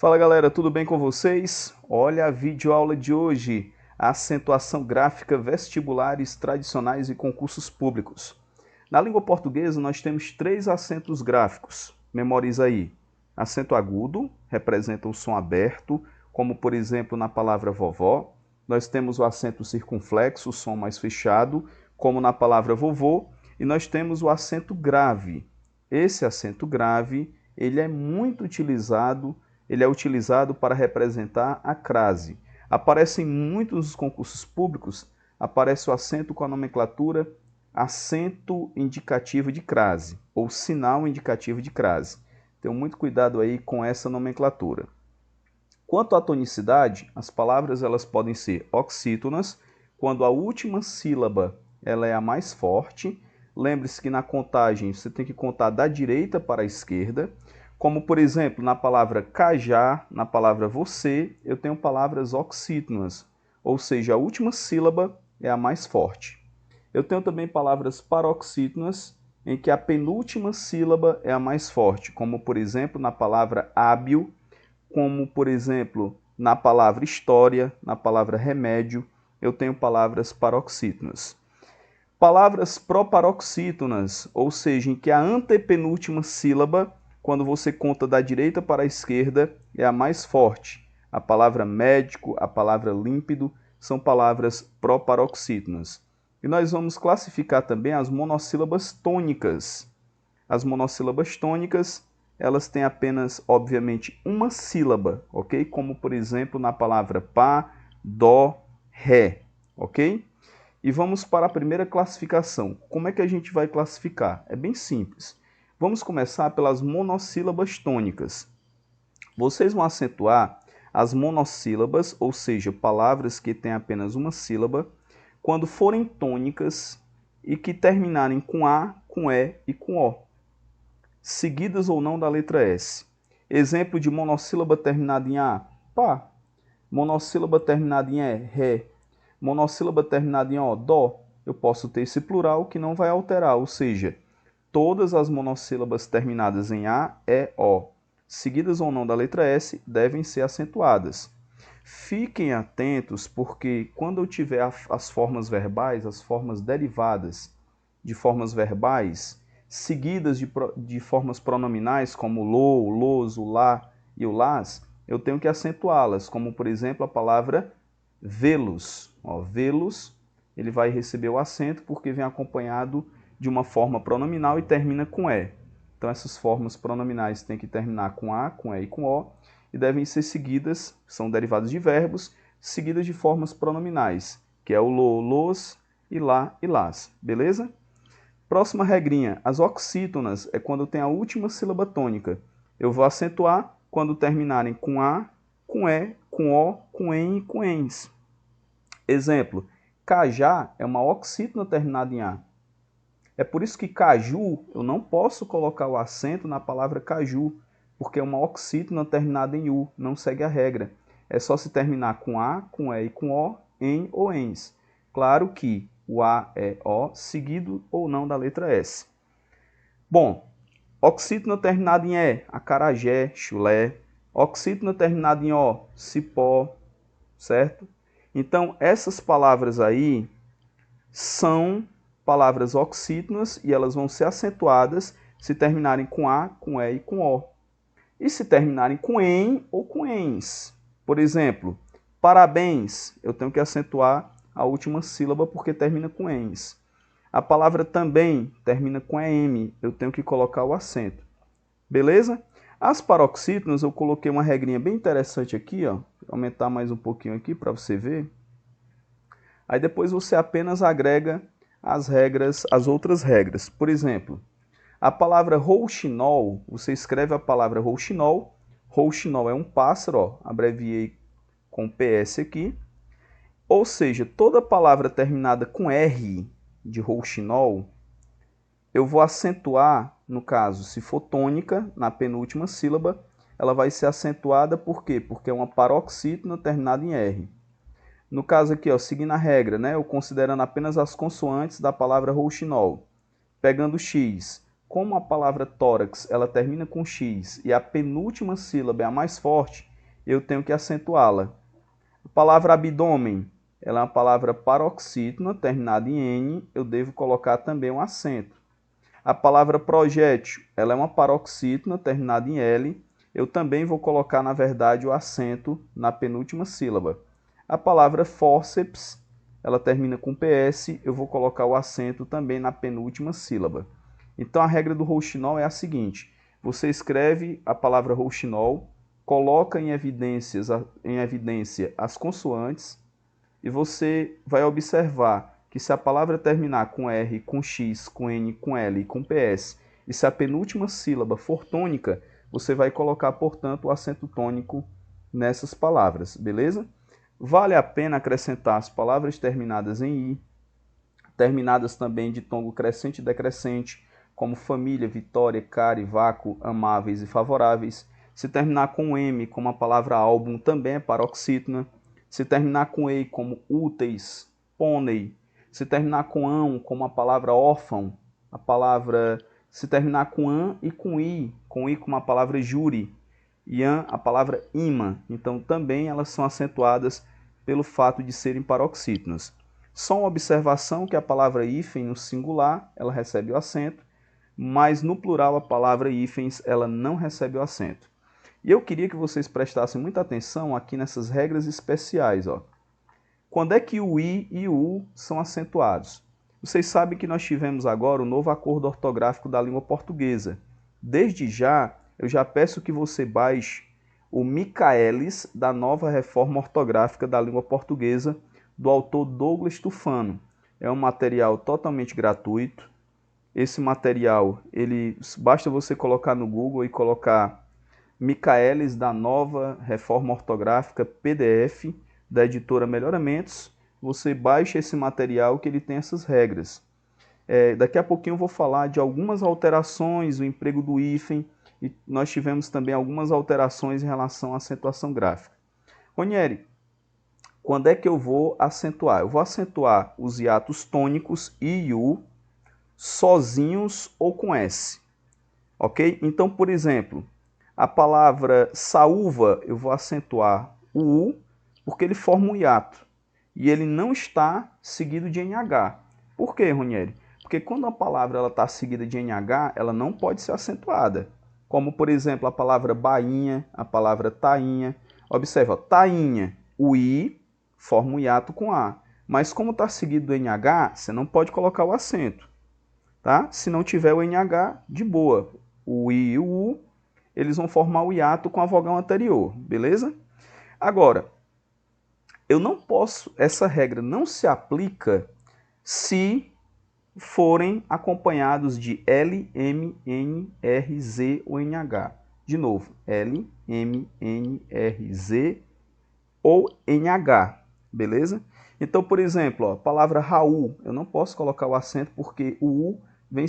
Fala galera, tudo bem com vocês? Olha a videoaula de hoje, a acentuação gráfica, vestibulares tradicionais e concursos públicos. Na língua portuguesa nós temos 3 acentos gráficos, memoriza aí. Acento agudo, representa o som aberto, como por exemplo na palavra vovó. Nós temos o acento circunflexo, o som mais fechado, como na palavra vovô. E nós temos o acento grave. Esse acento grave, ele é muito utilizado. Ele é utilizado para representar a crase. Aparece em muitos dos concursos públicos, aparece o acento com a nomenclatura acento indicativo de crase, ou sinal indicativo de crase. Tenham muito cuidado aí com essa nomenclatura. Quanto à tonicidade, as palavras elas podem ser oxítonas, quando a última sílaba ela é a mais forte. Lembre-se que na contagem você tem que contar da direita para a esquerda. Como, por exemplo, na palavra cajá, na palavra você, eu tenho palavras oxítonas, ou seja, a última sílaba é a mais forte. Eu tenho também palavras paroxítonas, em que a penúltima sílaba é a mais forte, como, por exemplo, na palavra hábil, como, por exemplo, na palavra história, na palavra remédio, eu tenho palavras paroxítonas. Palavras proparoxítonas, ou seja, em que a antepenúltima sílaba, quando você conta da direita para a esquerda, é a mais forte. A palavra médico, a palavra límpido, são palavras proparoxítonas. E nós vamos classificar também as monossílabas tônicas. As monossílabas tônicas, elas têm apenas, obviamente, uma sílaba, ok? Como, por exemplo, na palavra pá, dó, ré, ok? E vamos para a primeira classificação. Como é que a gente vai classificar? É bem simples. Vamos começar pelas monossílabas tônicas. Vocês vão acentuar as monossílabas, ou seja, palavras que têm apenas uma sílaba, quando forem tônicas e que terminarem com A, com E e com O, seguidas ou não da letra S. Exemplo de monossílaba terminada em A, pá. Monossílaba terminada em E, ré. Monossílaba terminada em O, dó. Eu posso ter esse plural que não vai alterar, ou seja, todas as monossílabas terminadas em A, E, O, seguidas ou não da letra S, devem ser acentuadas. Fiquem atentos, porque quando eu tiver as formas verbais, as formas derivadas de formas verbais, seguidas de formas pronominais, como lo, los, o lá e o las, eu tenho que acentuá-las, como por exemplo a palavra velos. Velos, ele vai receber o acento porque vem acompanhado de uma forma pronominal e termina com E. Então essas formas pronominais têm que terminar com A, com E e com O, e devem ser seguidas, são derivados de verbos, seguidas de formas pronominais, que é o lo, los, e lá e las, beleza? Próxima regrinha, as oxítonas é quando tem a última sílaba tônica. Eu vou acentuar quando terminarem com A, com E, com O, com EN e com ENS. Exemplo, cajá é uma oxítona terminada em A. É por isso que caju, eu não posso colocar o acento na palavra caju, porque é uma oxítona terminada em U, não segue a regra. É só se terminar com A, com E e com O, em ou ens. Claro que o A é O, seguido ou não da letra S. Bom, oxítona terminada em E, acarajé, chulé. Oxítona terminada em O, cipó, certo? Então, essas palavras aí são palavras oxítonas e elas vão ser acentuadas se terminarem com A, com E e com O. E se terminarem com EN ou com ENS. Por exemplo, parabéns, eu tenho que acentuar a última sílaba porque termina com ENS. A palavra também termina com EM, eu tenho que colocar o acento. Beleza? As paroxítonas, eu coloquei uma regrinha bem interessante aqui, ó. Vou aumentar mais um pouquinho aqui para você ver. Aí depois você apenas agrega as regras, as outras regras. Por exemplo, a palavra rouxinol, você escreve a palavra rouxinol. Rouxinol é um pássaro, ó, abreviei com PS aqui. Ou seja, toda palavra terminada com R de rouxinol, eu vou acentuar, no caso, se for tônica, na penúltima sílaba, ela vai ser acentuada por quê? Porque é uma paroxítona terminada em R. No caso aqui, ó, seguindo a regra, né, eu considerando apenas as consoantes da palavra rouxinol, pegando X, como a palavra tórax ela termina com X e a penúltima sílaba é a mais forte, eu tenho que acentuá-la. A palavra abdômen, ela é uma palavra paroxítona, terminada em N, eu devo colocar também um acento. A palavra projétil, ela é uma paroxítona, terminada em L, eu também vou colocar, na verdade, o acento na penúltima sílaba. A palavra fórceps, ela termina com PS, eu vou colocar o acento também na penúltima sílaba. Então a regra do rouxinol é a seguinte: você escreve a palavra rouxinol, coloca em evidência as consoantes e você vai observar que se a palavra terminar com R, com X, com N, com L e com PS, e se a penúltima sílaba for tônica, você vai colocar, portanto, o acento tônico nessas palavras, beleza? Vale a pena acrescentar as palavras terminadas em I, terminadas também de tom crescente e decrescente, como família, vitória, care, vácuo, amáveis e favoráveis. Se terminar com M, como a palavra álbum, também é paroxítona. Se terminar com EI, como úteis, pônei. Se terminar com ão, como a palavra órfão, a palavra... Se terminar com an e com I como a palavra júri, e an, a palavra imã. Então, também elas são acentuadas pelo fato de serem paroxítonas. Só uma observação que a palavra hífen no singular, ela recebe o acento, mas no plural a palavra hífens, ela não recebe o acento. E eu queria que vocês prestassem muita atenção aqui nessas regras especiais. Ó. Quando é que o I e o U são acentuados? Vocês sabem que nós tivemos agora o novo acordo ortográfico da língua portuguesa. Desde já, eu já peço que você baixe o Michaelis da nova reforma ortográfica da língua portuguesa, do autor Douglas Tufano. É um material totalmente gratuito. Esse material, basta você colocar no Google e colocar Michaelis da nova reforma ortográfica PDF da editora Melhoramentos. Você baixa esse material que ele tem essas regras. Daqui a pouquinho eu vou falar de algumas alterações, o emprego do hífen, e nós tivemos também algumas alterações em relação à acentuação gráfica. Ronieri, quando é que eu vou acentuar? Eu vou acentuar os hiatos tônicos I e U sozinhos ou com S. Ok? Então, por exemplo, a palavra saúva, eu vou acentuar o U, porque ele forma um hiato. E ele não está seguido de NH. Por quê, Ronieri? Porque quando a palavra está seguida de NH, ela não pode ser acentuada. Como, por exemplo, a palavra bainha, a palavra tainha. Observa, tainha, o I forma um hiato com A. Mas como está seguido do NH, você não pode colocar o acento. Tá? Se não tiver o NH, de boa. O I e o U, eles vão formar o hiato com a vogal anterior, beleza? Agora, eu não posso, essa regra não se aplica se forem acompanhados de L, M, N, R, Z ou NH. De novo, L, M, N, R, Z ou NH, beleza? Então, por exemplo, ó, a palavra Raul, eu não posso colocar o acento porque o U